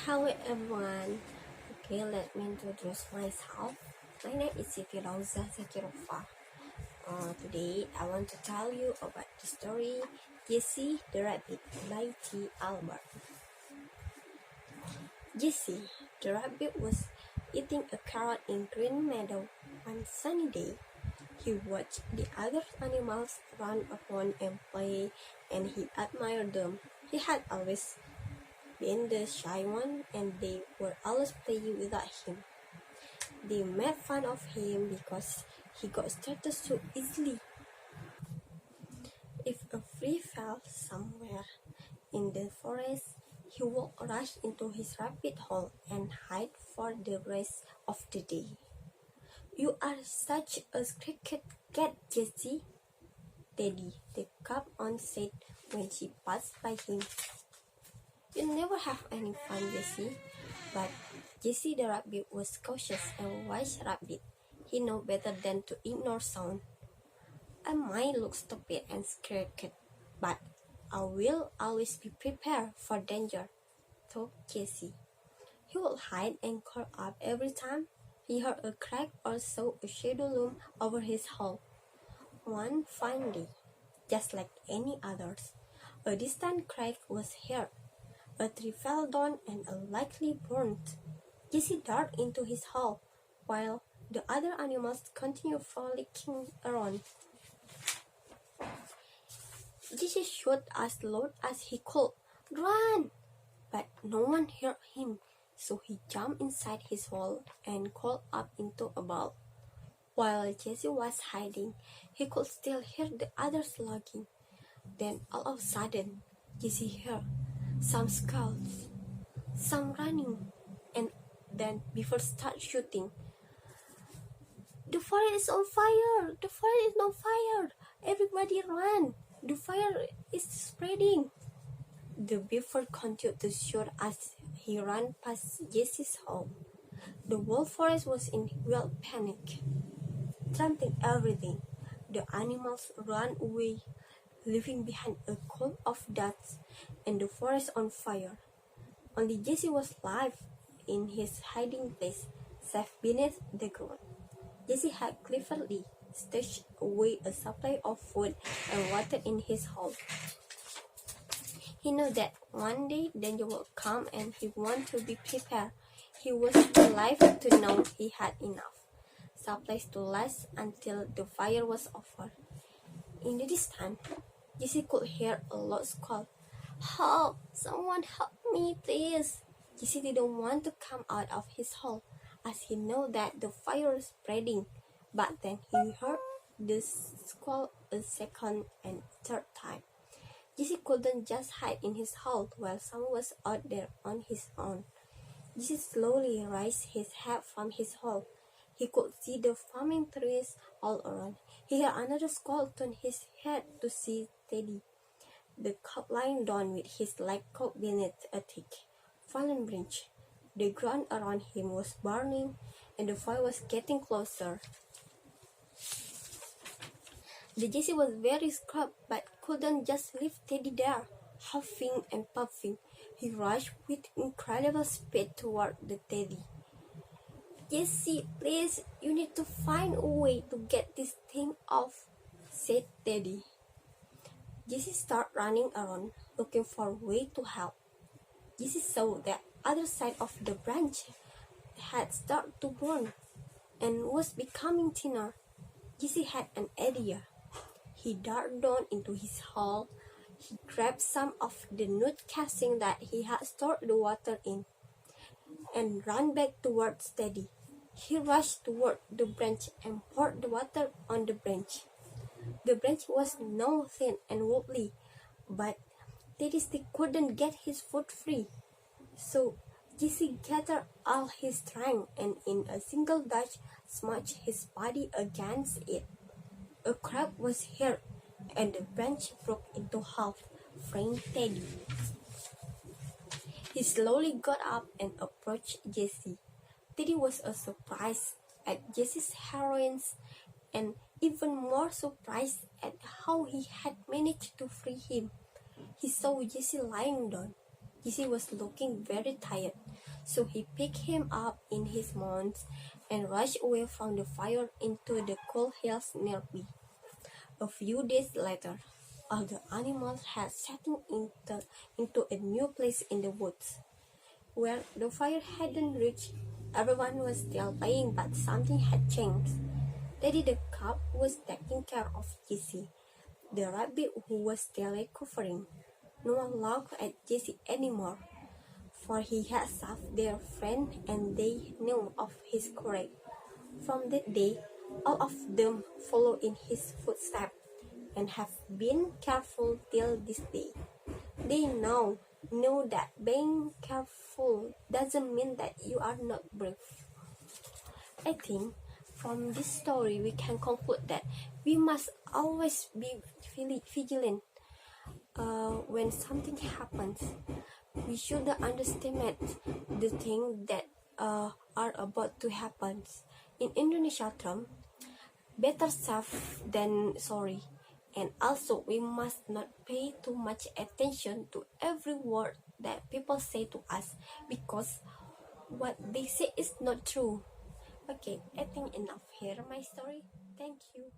Hello everyone. Okay, let me introduce myself. My name is Siti Rauza Zakirova. Today I want to tell you about the story Jessie the Rabbit by T.Albert. Jessie the rabbit was eating a carrot in green meadow one sunny day. He watched the other animals run around and play, and he admired them. He had always been the shy one, and they were always playing without him. They made fun of him because he got started so easily. If a tree fell somewhere in the forest, he would rush into his rabbit hole and hide for the rest of the day. "You are such a cricket cat, Jessie," Teddy the cub-on said when she passed by him. "You never have any fun, Jessie." But Jessie the rabbit was cautious and wise rabbit. He knew better than to ignore sound. "I might look stupid and scared, but I will always be prepared for danger," thought Jessie. He would hide and curl up every time he heard a crack or saw a shadow loom over his hole. One fine day, just like any others, a distant crack was heard. A tree fell down and a lightly burned. Jessie darted into his hole, while the other animals continued frolicking around. Jessie shouted as loud as he could, "Run!" But no one heard him, so he jumped inside his hole and crawled up into a ball. While Jessie was hiding, he could still hear the others laughing. Then all of a sudden, Jessie heard some skulls, some running, and then Beaver started shouting, "The forest is on fire! The forest is on fire! Everybody run! The fire is spreading!" The Beaver continued to shout as he ran past Jessie's home. The whole forest was in wild panic, trampling everything. The animals ran away, leaving behind a cloud of dust and the forest on fire. Only Jessie was alive in his hiding place, safe beneath the ground. Jessie had cleverly stashed away a supply of food and water in his hole. He knew that one day danger would come and he wanted to be prepared. He was relieved to know he had enough supplies to last until the fire was over. In the distance, Jessie could hear a loud call. "Help! Someone help me, please!" Jessie didn't want to come out of his hole, as he knew that the fire was spreading. But then he heard the squall a second and third time. Jessie couldn't just hide in his hole while someone was out there on his own. Jessie slowly raised his head from his hole. He could see the farming trees all around. He heard another squall turn his head to see Teddy, the cub, lying down with his leg caught beneath a thick, fallen branch. The ground around him was burning, and the fire was getting closer. The Jessie was very scared, but couldn't just leave Teddy there. Huffing and puffing, he rushed with incredible speed toward the Teddy. "Jessie, please, you need to find a way to get this thing off," said Teddy. Jessie started running around, looking for a way to help. Jessie saw the other side of the branch had started to burn and was becoming thinner. Jessie had an idea. He darted down into his hole. He grabbed some of the nut casing that he had stored the water in and ran back towards Teddy. He rushed toward the branch and poured the water on the branch. The branch was now thin and wobbly, but Teddy still couldn't get his foot free. So Jessie gathered all his strength and in a single dash smashed his body against it. A crack was heard, and the branch broke into half, freeing Teddy. He slowly got up and approached Jessie. Teddy was surprised at Jessie's heroism and even more surprised at how he had managed to free him. He saw Jessie lying down, Jessie was looking very tired, so he picked him up in his arms and rushed away from the fire into the cool hills nearby. A few days later, all the animals had settled into a new place in the woods. Where the fire hadn't reached, everyone was still playing, but something had changed. Daddy the calf was taking care of Jessie, the rabbit who was still recovering. No one laughed at Jessie anymore, for he had saved their friend and they knew of his courage. From that day, all of them followed in his footsteps and have been careful till this day. They now know that being careful doesn't mean that you are not brave. I think from this story we can conclude that we must always be vigilant when something happens. We shouldn't underestimate the things that are about to happen. In Indonesia term, better safe than sorry. And also, we must not pay too much attention to every word that people say to us because what they say is not true. Okay, I think enough here my story. Thank you.